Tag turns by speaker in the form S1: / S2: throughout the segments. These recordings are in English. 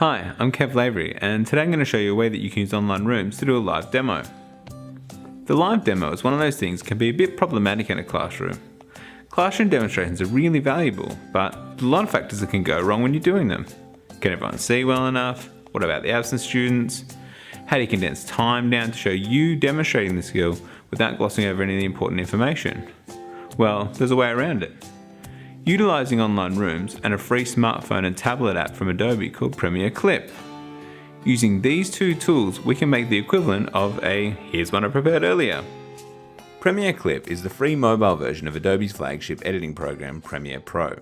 S1: Hi, I'm Kev Lavery, and today I'm going to show you a way that you can use online rooms to do a live demo. The live demo is one of those things that can be a bit problematic in a classroom. Classroom demonstrations are really valuable, but there's a lot of factors that can go wrong when you're doing them. Can everyone see well enough? What about the absent students? How do you condense time down to show you demonstrating the skill without glossing over any of the important information? Well, there's a way around it. Utilising online rooms and a free smartphone and tablet app from Adobe called Premiere Clip. Using these two tools, we can make the equivalent of a "here's one I prepared earlier." Premiere Clip is the free mobile version of Adobe's flagship editing program, Premiere Pro.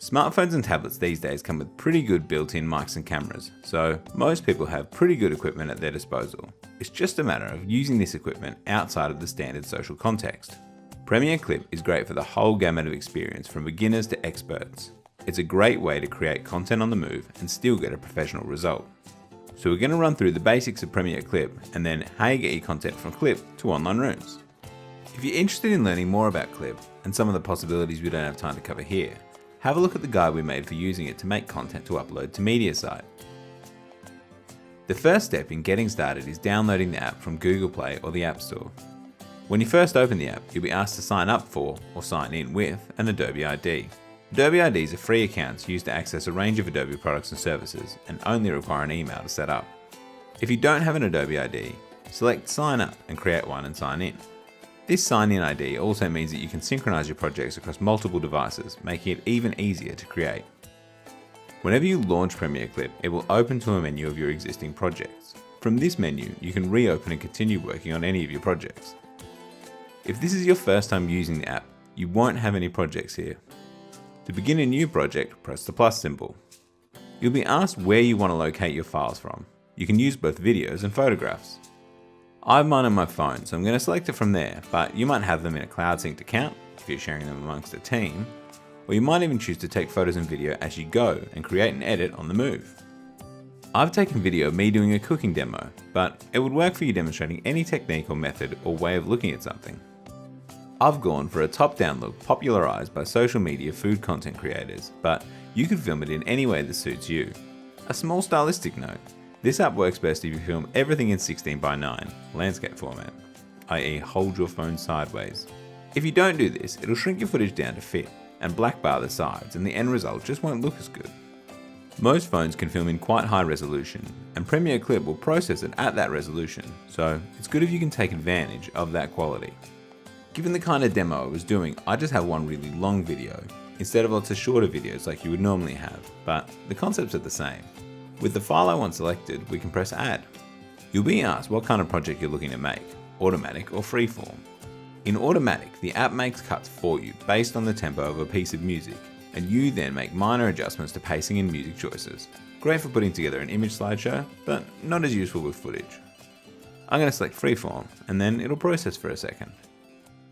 S1: Smartphones and tablets these days come with pretty good built-in mics and cameras, so most people have pretty good equipment at their disposal. It's just a matter of using this equipment outside of the standard social context. Premiere Clip is great for the whole gamut of experience from beginners to experts. It's a great way to create content on the move and still get a professional result. So we're going to run through the basics of Premiere Clip and then how you get your content from Clip to online rooms. If you're interested in learning more about Clip and some of the possibilities we don't have time to cover here, have a look at the guide we made for using it to make content to upload to MediaSite. The first step in getting started is downloading the app from Google Play or the App Store. When you first open the app, you'll be asked to sign up for or sign in with an Adobe ID. Adobe IDs are free accounts used to access a range of Adobe products and services and only require an email to set up. If you don't have an Adobe ID, select Sign Up and create one and sign in. This sign-in ID also means that you can synchronize your projects across multiple devices, making it even easier to create. Whenever you launch Premiere Clip, it will open to a menu of your existing projects. From this menu, you can reopen and continue working on any of your projects. If this is your first time using the app, you won't have any projects here. To begin a new project, press the plus symbol. You'll be asked where you want to locate your files from. You can use both videos and photographs. I have mine on my phone, so I'm going to select it from there, but you might have them in a cloud synced account if you're sharing them amongst a team, or you might even choose to take photos and video as you go and create and edit on the move. I've taken video of me doing a cooking demo, but it would work for you demonstrating any technique or method or way of looking at something. I've gone for a top-down look popularised by social media food content creators, but you could film it in any way that suits you. A small stylistic note, this app works best if you film everything in 16:9 landscape format, i.e. hold your phone sideways. If you don't do this, it'll shrink your footage down to fit and black bar the sides, and the end result just won't look as good. Most phones can film in quite high resolution, and Premiere Clip will process it at that resolution, so it's good if you can take advantage of that quality. Given the kind of demo I was doing, I just have one really long video, instead of lots of shorter videos like you would normally have, but the concepts are the same. With the file I want selected, we can press Add. You'll be asked what kind of project you're looking to make, automatic or freeform. In automatic, the app makes cuts for you based on the tempo of a piece of music, and you then make minor adjustments to pacing and music choices. Great for putting together an image slideshow, but not as useful with footage. I'm going to select freeform, and then it'll process for a second.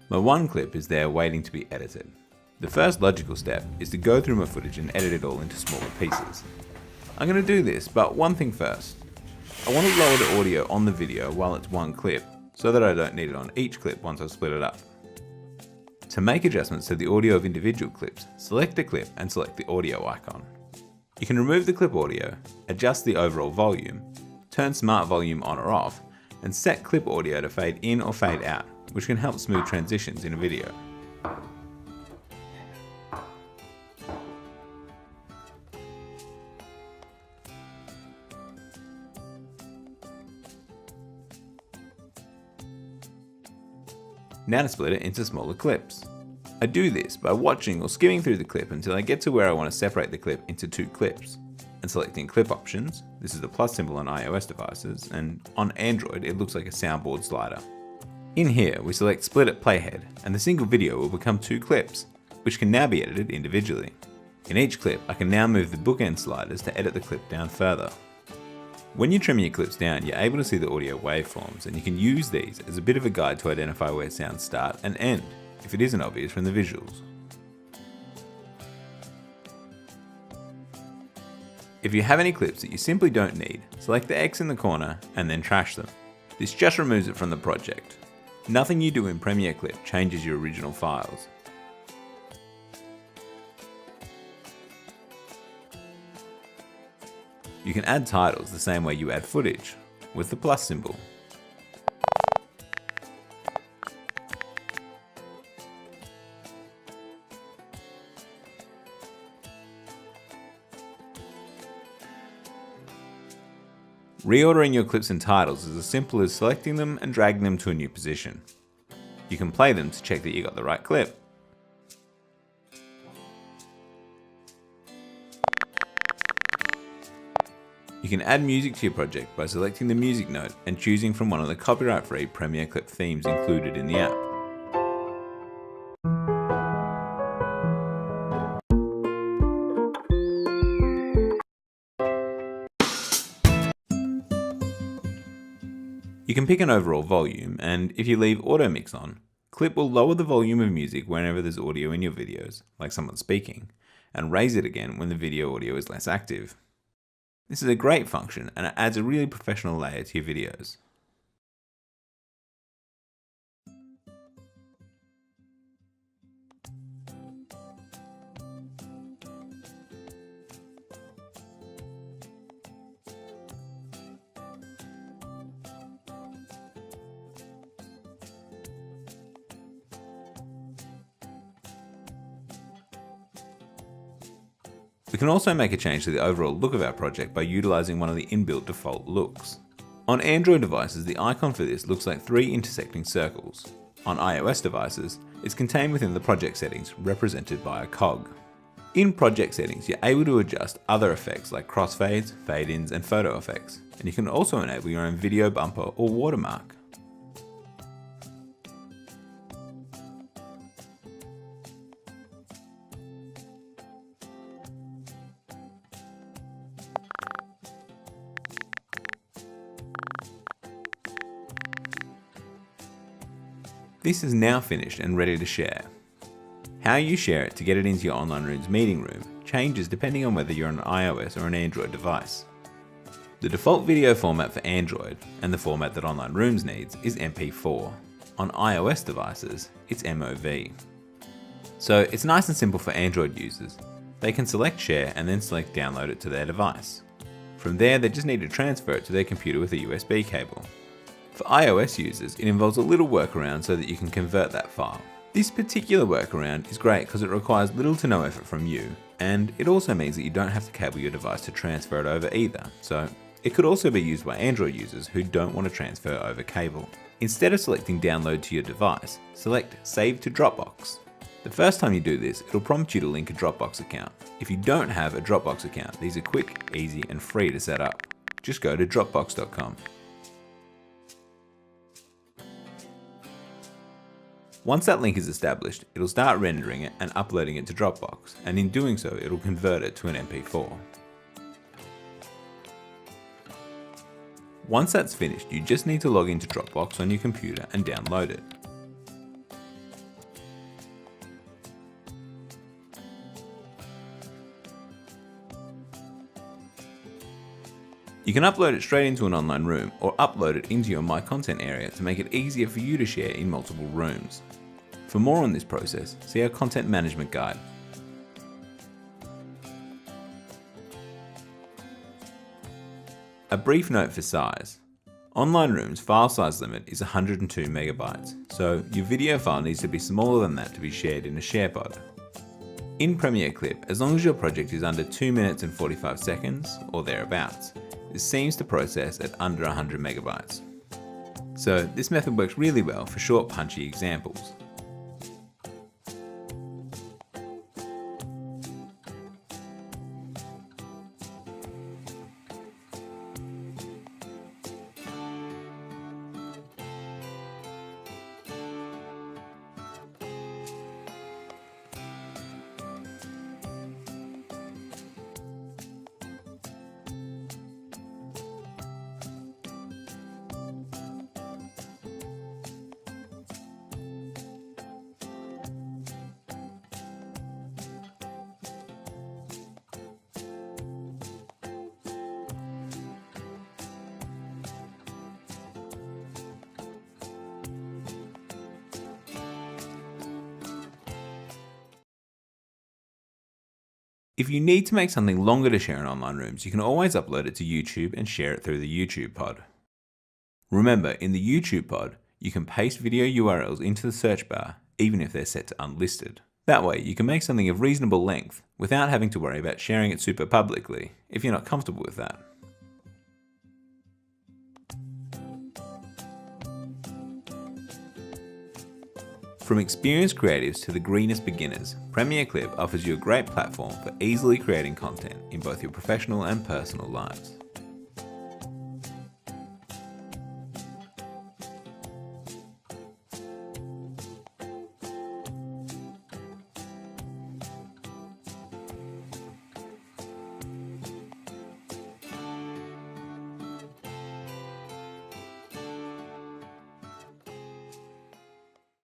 S1: My one clip is there waiting to be edited. The first logical step is to go through my footage and edit it all into smaller pieces. I'm going to do this, but one thing first. I want to lower the audio on the video while it's one clip, so that I don't need it on each clip once I've split it up. To make adjustments to the audio of individual clips, select the clip and select the audio icon. You can remove the clip audio, adjust the overall volume, turn smart volume on or off, and set clip audio to fade in or fade out, which can help smooth transitions in a video. Now to split it into smaller clips. I do this by watching or skimming through the clip until I get to where I want to separate the clip into two clips, and selecting clip options. This is the plus symbol on iOS devices, and on Android it looks like a soundboard slider. In here we select split at playhead, and the single video will become two clips, which can now be edited individually. In each clip I can now move the bookend sliders to edit the clip down further. When you trim your clips down, you're able to see the audio waveforms, and you can use these as a bit of a guide to identify where sounds start and end, if it isn't obvious from the visuals. If you have any clips that you simply don't need, select the X in the corner and then trash them. This just removes it from the project. Nothing you do in Premiere Clip changes your original files. You can add titles the same way you add footage, with the plus symbol. Reordering your clips and titles is as simple as selecting them and dragging them to a new position. You can play them to check that you got the right clip. You can add music to your project by selecting the music note and choosing from one of the copyright-free Premiere Clip themes included in the app. You can pick an overall volume, and if you leave auto mix on, Clip will lower the volume of music whenever there's audio in your videos, like someone speaking, and raise it again when the video audio is less active. This is a great function and it adds a really professional layer to your videos. We can also make a change to the overall look of our project by utilising one of the inbuilt default looks. On Android devices, the icon for this looks like 3 intersecting circles. On iOS devices, it's contained within the project settings, represented by a cog. In project settings, you're able to adjust other effects like crossfades, fade-ins, and photo effects, and you can also enable your own video bumper or watermark. This is now finished and ready to share. How you share it to get it into your Online Rooms meeting room changes depending on whether you're on an iOS or an Android device. The default video format for Android, and the format that Online Rooms needs, is MP4. On iOS devices, it's MOV. So it's nice and simple for Android users. They can select share and then select download it to their device. From there, they just need to transfer it to their computer with a USB cable. For iOS users, it involves a little workaround so that you can convert that file. This particular workaround is great because it requires little to no effort from you, and it also means that you don't have to cable your device to transfer it over either, so it could also be used by Android users who don't want to transfer over cable. Instead of selecting download to your device, select save to Dropbox. The first time you do this, it'll prompt you to link a Dropbox account. If you don't have a Dropbox account, these are quick, easy, and free to set up. Just go to dropbox.com. Once that link is established, it'll start rendering it and uploading it to Dropbox, and in doing so, it'll convert it to an MP4. Once that's finished, you just need to log into Dropbox on your computer and download it. You can upload it straight into an online room or upload it into your My Content area to make it easier for you to share in multiple rooms. For more on this process, see our content management guide. A brief note for size. Online Rooms file size limit is 102 megabytes, so your video file needs to be smaller than that to be shared in a SharePod. In Premiere Clip, as long as your project is under 2 minutes and 45 seconds, or thereabouts, this seems to process at under 100 megabytes. So this method works really well for short, punchy examples. If you need to make something longer to share in online rooms, you can always upload it to YouTube and share it through the YouTube pod. Remember, in the YouTube pod, you can paste video URLs into the search bar, even if they're set to unlisted. That way, you can make something of reasonable length without having to worry about sharing it super publicly if you're not comfortable with that. From experienced creatives to the greenest beginners, Premiere Clip offers you a great platform for easily creating content in both your professional and personal lives.